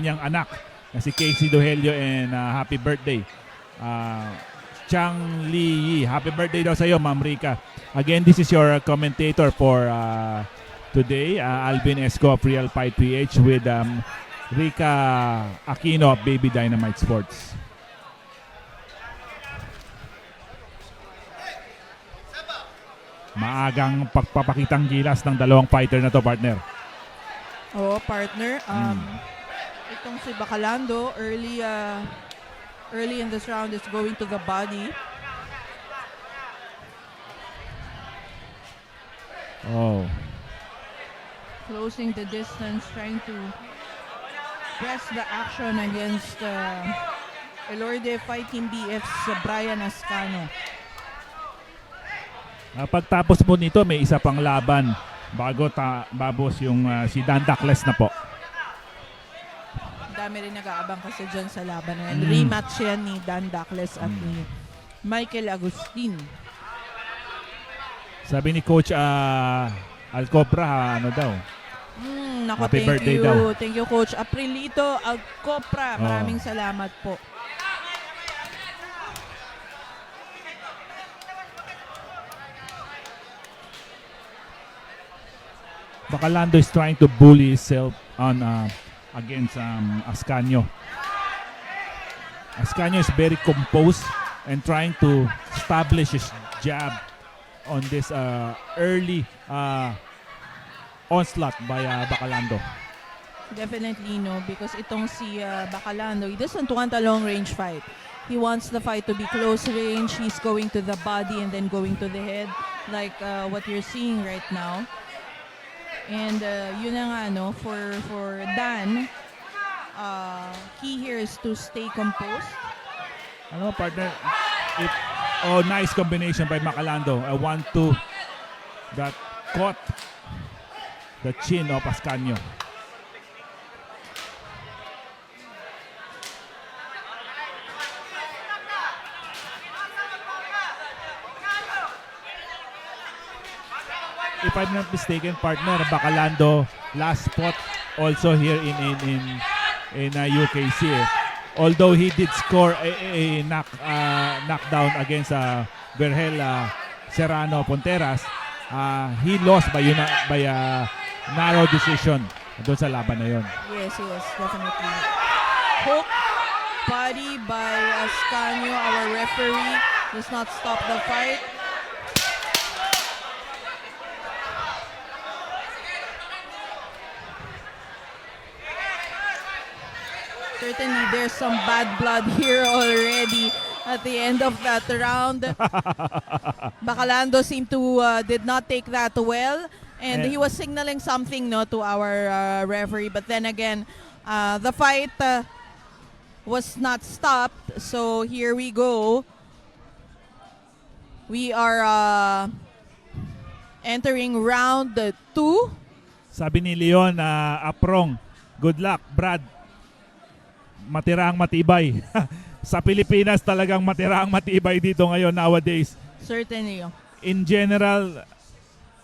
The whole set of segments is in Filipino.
kanyang anak na si Casey Dohelio and happy birthday. Chang Li Yi. Happy birthday daw sa iyo, Ma'am Rica. Again, this is your commentator for today, Alvin Esco of Real Fight PH with Rica Aquino of Baby Dynamite Sports. Maagang pagpapakitang gilas ng dalawang fighter na to, partner. Oo, partner. Itong si Bacalando, early in this round is going to the body. Oh. Closing the distance, trying to press the action against Elorde Fighting BF's Brian Ascano. Pagtapos po nito, may isa pang laban bago babos yung si Dan Duckless na po. Dami rin nag-aabang kasi dyan sa laban na yan. Rematch yan ni Dan Duckless at ni Michael Agustin. Sabi ni Coach Alcobra, ano daw? Nako, Happy birthday daw. Thank you, Coach Aprilito Alcopra. Maraming salamat po. Bacalando is trying to bully himself on against Ascanio. Ascanio is very composed and trying to establish his jab on this early onslaught by Bacalando. Definitely no, because itong si Bacalando, he doesn't want a long range fight. He wants the fight to be close range. He's going to the body and then going to the head, like what you're seeing right now. And yun na nga, no, for Dan, key here is to stay composed. Ano, partner? Nice combination by Bacalando. A 1-2 that caught the chin of Ascanio. If I'm not mistaken, partner, Bacalando last spot also here in UKC. Although he did score a knockdown against Vergel Serrano Ponteras, he lost by a narrow decision doon sa laban na yon. Yes, definitely. Hook body by Ascanio, our referee, does not stop the fight. Certainly, there's some bad blood here already at the end of that round. Bacalando seemed to did not take that well, and he was signaling something to our referee. But then again, the fight was not stopped. So here we go. We are entering round 2. Sabi ni Leon Aprong, good luck, Brad. Matiraang matibay. Sa Pilipinas talagang matiraang matibay dito ngayon nowadays. Certainly. In general,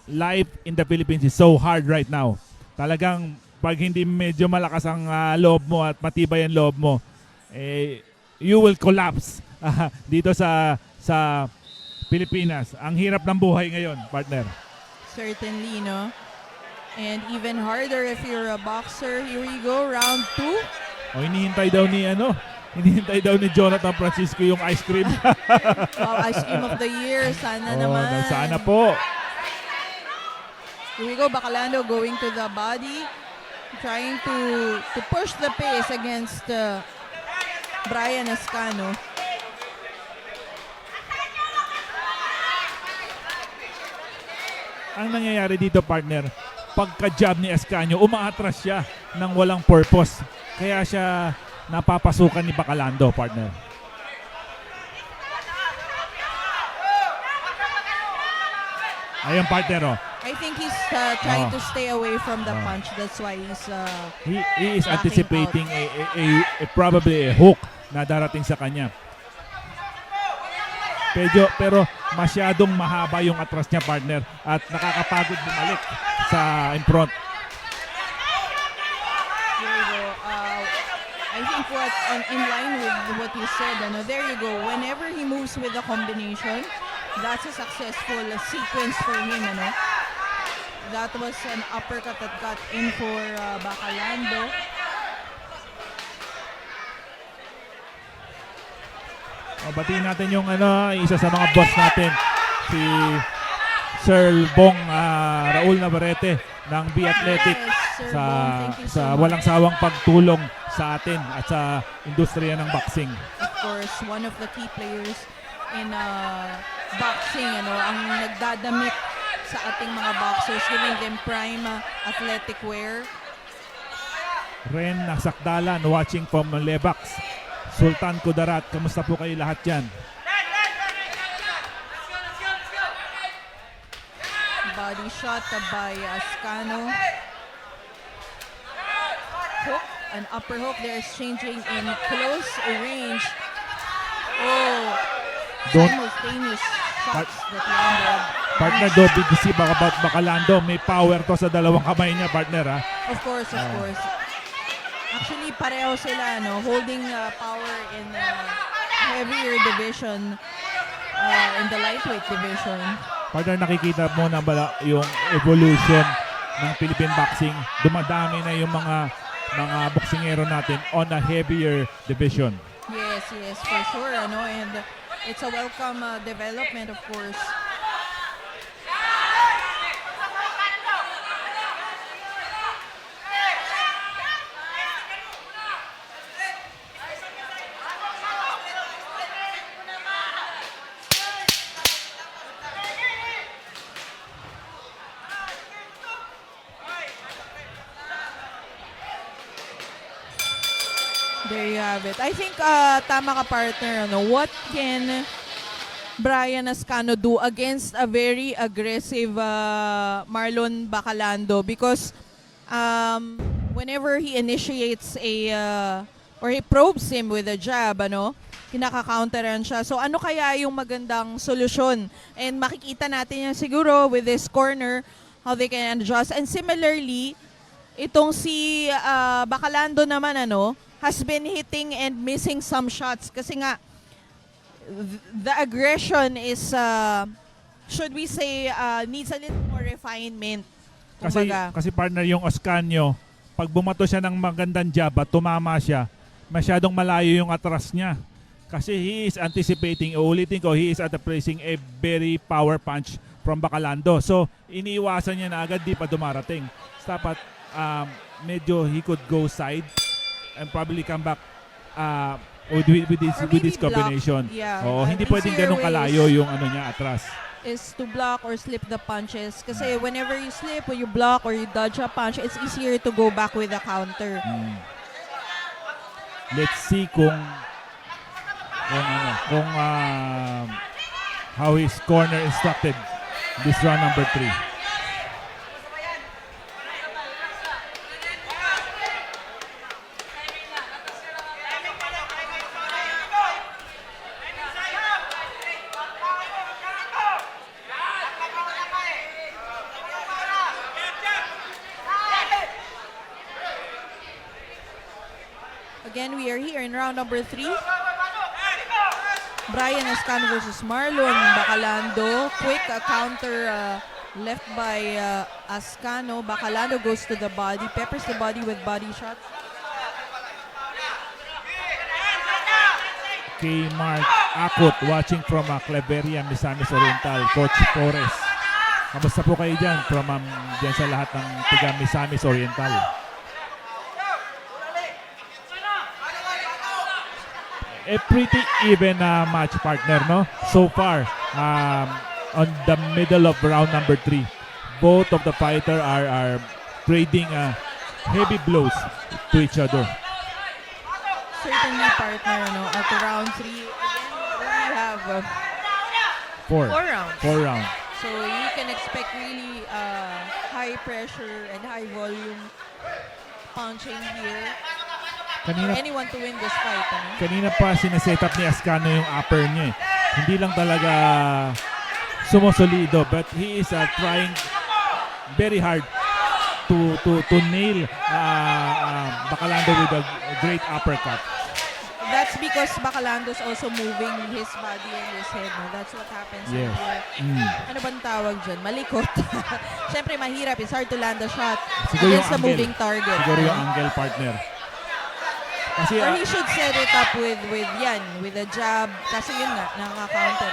life in the Philippines is so hard right now. Talagang pag hindi medyo malakas ang loob mo at matibay ang loob mo, you will collapse dito sa Pilipinas. Ang hirap ng buhay ngayon, partner. Certainly, no? And even harder if you're a boxer. Here we go, round 2. Hinihintay daw ni Jonathan Francisco yung ice cream. Ice cream of the year. Sana naman. Sana po. Here we go, Bacalando going to the body. Trying to push the pace against Brian Ascano. Ang nangyayari dito, partner, pagka-jab ni Ascanio, umaatras siya ng walang purpose. Kaya siya napapasukan ni Bacalando, partner. Ayun, partner, I think he's trying to stay away from the punch. That's why he is anticipating probably a hook na darating sa kanya. Pero masyadong mahaba yung atras niya, partner, at nakakapagod bumalik sa in front. think in line with what you said, there you go. Whenever he moves with the combination, that's a successful sequence for him. That was an uppercut that got in for Bacalando. Batiin natin yung isa sa mga boss natin, si Sir Bong Raul Navarrete ng B Athletic, Yes, Sir sa Bong, thank you so walang much. sawang pagtulong sa atin at sa industriya ng boxing. Of course, one of the key players in boxing, ang nagdadamit sa ating mga boxers, giving them prime athletic wear. Ren Nasakdalan watching from Lebax. Sultan Kudarat, kamusta po kayo lahat dyan? Body shot by Ascano. Hook, an upper hook. They're exchanging in close range. Oh, Don't- simultaneous shots that landed. Partner, don't be deceived about Bacalando. May power to sa dalawang kamay niya, partner, ha? Of course, of course. Actually, pareho sila, holding power in heavier division, in the lightweight division. Partner, nakikita mo na ba yung evolution ng Philippine boxing? Dumadami na yung mga boksingero natin on a heavier division. Yes, for sure, and it's a welcome development, of course. There you have it. I think tama ka, partner. What can Brian Ascano do against a very aggressive Marlon Bacalando? Because whenever he initiates or he probes him with a jab, kinaka-counteran siya. So ano kaya yung magandang solusyon? And makikita natin yan siguro with this corner, how they can adjust. And similarly, itong si Bacalando naman, has been hitting and missing some shots kasi nga the aggression is should we say needs a little more refinement. Kasi partner, yung Ascanio, pag bumato siya ng magandang jab at tumama siya, masyadong malayo yung atras niya. Kasi he is anticipating, ulitin ko, he is placing a very power punch from Bacalando. So, iniiwasan niya na agad, di pa dumarating. Dapat medyo he could go side and probably come back with this combination. Yeah. Oo, hindi Easier pwedeng ganun ways kalayo yung niya atras. is to block or slip the punches. Kasi whenever you slip or you block or you dodge a punch, it's easier to go back with a counter. Let's see kung how his corner instructed this round number 3. Again, we are here in round number 3. Brian Ascano versus Marlon Bacalando. Quick counter left by Ascano. Bacalando goes to the body, peppers the body with body shots. Kay Mark Akot watching from Cleveria, Misamis Oriental, Coach Torres. Kamusta po kayo dyan from dyan sa lahat ng tiga Misamis Oriental? A pretty even match, partner, no? So far, on the middle of round number 3, both of the fighter are trading heavy blows to each other. Certainly, partner, at round 3, again, we have Four 4 rounds. rounds. So you can expect really high pressure and high volume punching here. Anyone to win this fight. Kanina pa sineset up ni Ascano yung upper niya. Hindi lang talaga sumosolido, but he is trying very hard to nail Bacalando with a great uppercut. That's because Bacalando's also moving his body and his head. No? That's what happens Yes. when ano bang tawag dyan? Malikot. Siyempre, mahirap. It's hard to land a shot Siguro yung against a angle. moving target. Siguro yung angle, partner. Kasi Or he should set it up with a jab. Kasi yun nga, nakaka-counter.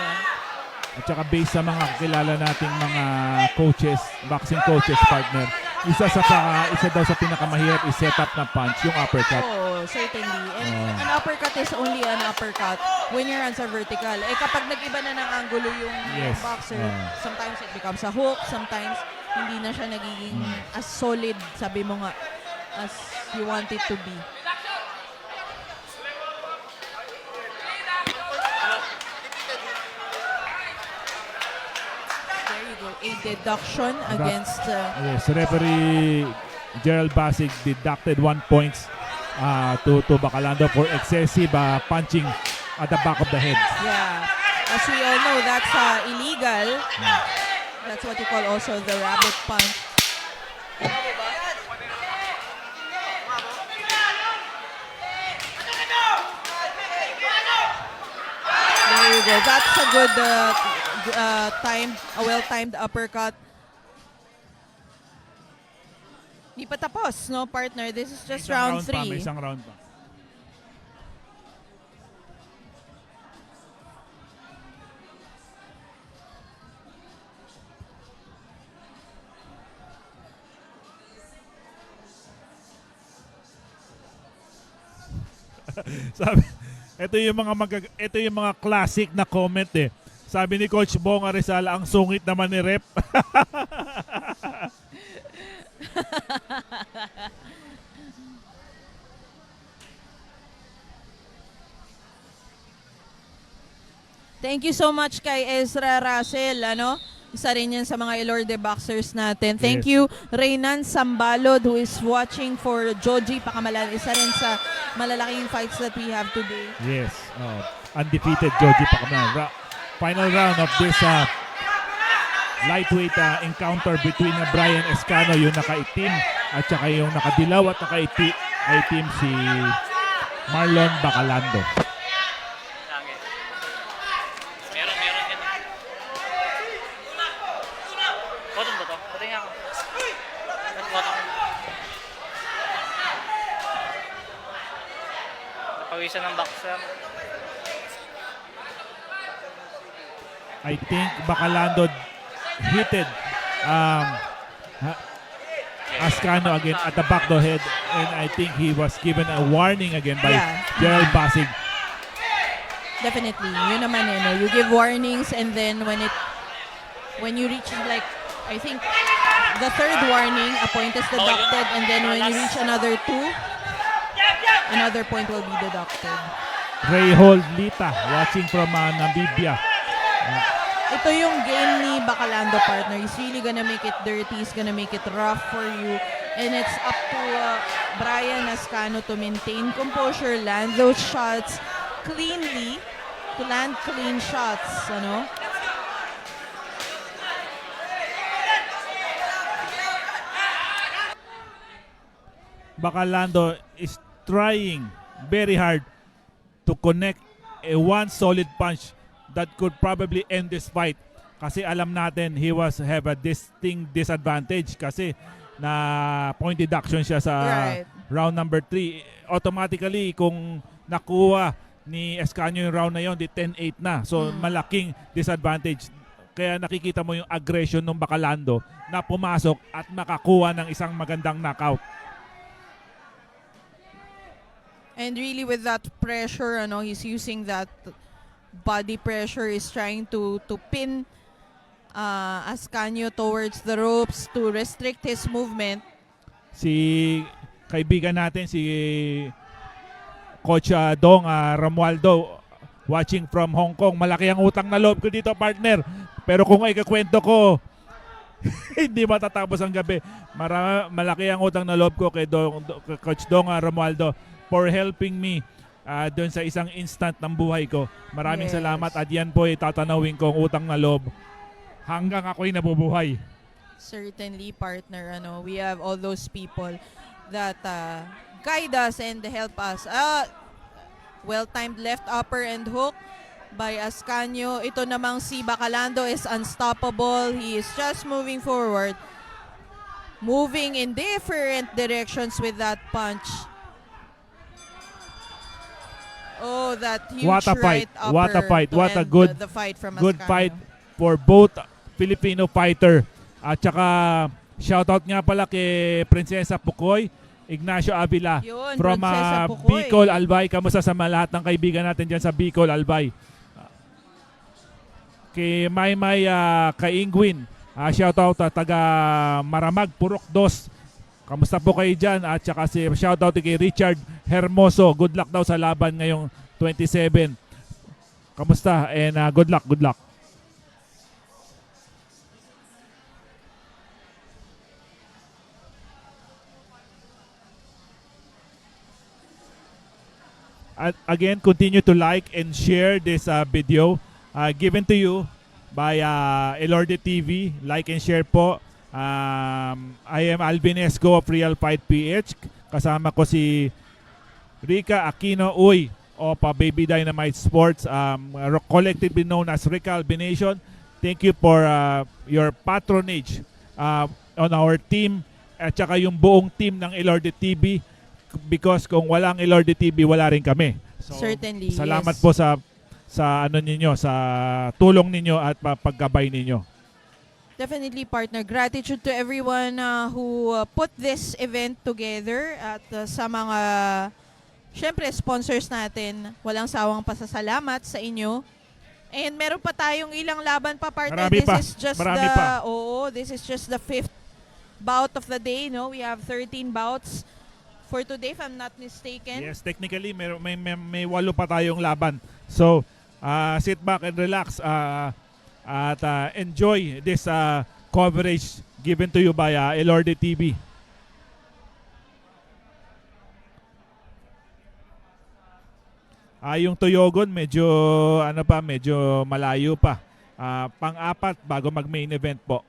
at saka based sa mga kakilala nating mga coaches, boxing coaches, partner, isa daw sa pinakamahirap is set up na punch, yung uppercut. Oo, certainly. And an uppercut is only an uppercut when your hands are vertical. Eh kapag nag-iba na ng angulo yung Yes. boxer, sometimes it becomes a hook, sometimes hindi na siya nagiging as solid, sabi mo nga, as you want it to be. There you go, a deduction against... Yes, referee Gerald Basig deducted 1 points to Bacalando for excessive punching at the back of the head. Yeah. As we all know, that's illegal. That's what you call also the rabbit punch. There you go. That's a good a well-timed uppercut. Di pa tapos, no, partner? This is just round 3. May isang round pa. Sabi, ito yung mga classic na comment eh. Sabi ni Coach Bonga Rizal, ang sungit naman ni Rep. Thank you so much kay Ezra Russell, ano? Isa rin yan sa mga Ilorde boxers natin. Thank Yes. you, Reynan Sambalod, who is watching for Joji Pakamalan. Isa rin sa malalaking fights that we have today. Yes. Undefeated Joji Pacamalan. Final round of this lightweight encounter between Brian Escano, yung nakaitim, at saka yung nakadilaw at nakaitim si Marlon Bacalando. Meron yan. Bottom ba to? Patingin ako. Bottom. Napawisan ng boxer. I think Bacalando hitted Ascano again at the back of the head, and I think he was given a warning again by Yeah. Gerald Basig. Definitely. Yun naman eh, no? You give warnings and then when you reach like, I think, the third warning, a point is deducted, and then when you reach another 2, another point will be deducted. Rayhold Lita watching from Namibia. Ito yung game ni Bacalando, partner. He's really gonna make it dirty. He's gonna make it rough for you. And it's up to Brian Ascano to maintain composure, land those shots cleanly, to land clean shots, ano? Bacalando is trying very hard to connect a one solid punch that could probably end this fight. Kasi alam natin he have a distinct disadvantage kasi na point deduction siya sa Right. round number 3. Automatically kung nakuha ni Escanio yung round na yon, di 10-8 na. So malaking disadvantage. Kaya nakikita mo yung aggression ng Bacalando na pumasok at makakuha ng isang magandang knockout. And really with that pressure, ano, he's using that body pressure, is trying to pin Ascanio towards the ropes to restrict his movement. Si kaibigan natin si Coach Dong Romualdo watching from Hong Kong. Malaki ang utang na loob ko dito, partner. Pero kung ikakwento ko, hindi matatapos ang gabi. Malaki ang utang na loob ko kay Coach Dong Romualdo for helping me doon sa isang instant ng buhay ko. Maraming Yes. salamat at yan po tatanawin ko ang utang na loob hanggang ako'y nabubuhay. Certainly, partner. We have all those people that guide us and help us. Well-timed left upper and hook by Ascanio. Ito namang si Bacalando is unstoppable. He is just moving forward. Moving in different directions with that punch. Oh, that huge What a fight. right upper. What a fight. to What a end good- the fight from Good Ascanio. fight for both Filipino fighter. At saka shoutout nga pala kay Prinsesa Pukoy, Ignacio Avila Yun, from Prinsesa Pukoy. Bicol, Albay. Kamusta sa lahat ng kaibigan natin dyan sa Bicol, Albay? Kay Maymay Kaingwin, shoutout taga Maramag, Purok 2. Kamusta po kayo dyan? At saka shoutout kay Richard Hermoso. Good luck daw sa laban ngayong 27. Kamusta? And good luck, good luck. At again, continue to like and share this video given to you by Elorde TV. Like and share po. I am Alvin Esco of Real Fight PH. Kasama ko si Rica Aquino Uy of Baby Dynamite Sports, collectively known as Rica Albination. Thank you for your patronage on our team at saka yung buong team ng Elorde TV. Because kung walang Elorde TV, wala rin kami. So, Certainly, salamat yes. po sa ano ninyo, sa tulong ninyo at paggabay ninyo. Definitely, partner. Gratitude to everyone who put this event together at sa mga, syempre, sponsors natin. Walang sawang pasasalamat sa inyo. And meron pa tayong ilang laban pa, partner. Marami pa. Marami pa. This is just the 5th bout of the day, no? We have 13 bouts for today, if I'm not mistaken. Yes, technically may 8 pa tayong laban. So, sit back and relax at enjoy this coverage given to you by Elorde TV. Yung Toyogon medyo medyo malayo pa. Pang-4 bago mag-main event po.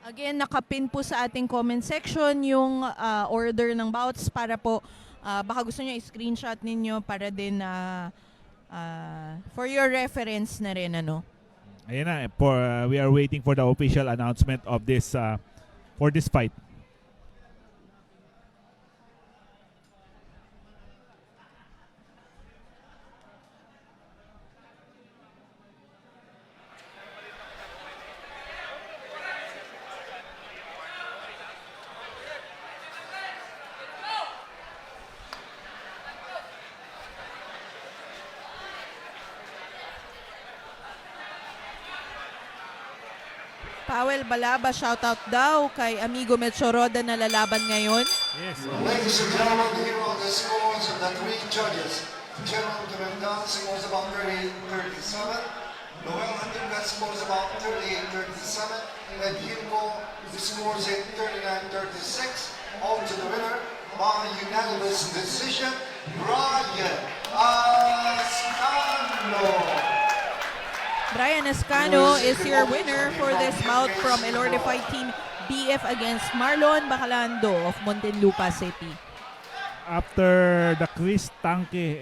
Again, nakapin po sa ating comment section yung order ng bouts para po baka gusto nyo i-screenshot ninyo para din for your reference na rin, ano. Ayan na, we are waiting for the official announcement of this for this fight. Powell Balaba, shoutout daw kay Amigo Mechoroda na lalaban ngayon. Yes. Ladies and gentlemen, here are the scores of the 3 judges. General Durandon scores about 38-37. Noel Huntington scores about 38-37. And Hugo scores it 39-36. On to the winner by unanimous decision, Brian Ascano. Brian Ascano is your winner for this bout from Elorde Fight Team BF against Marlon Bacalando of Muntinlupa City. After the Chris Tanque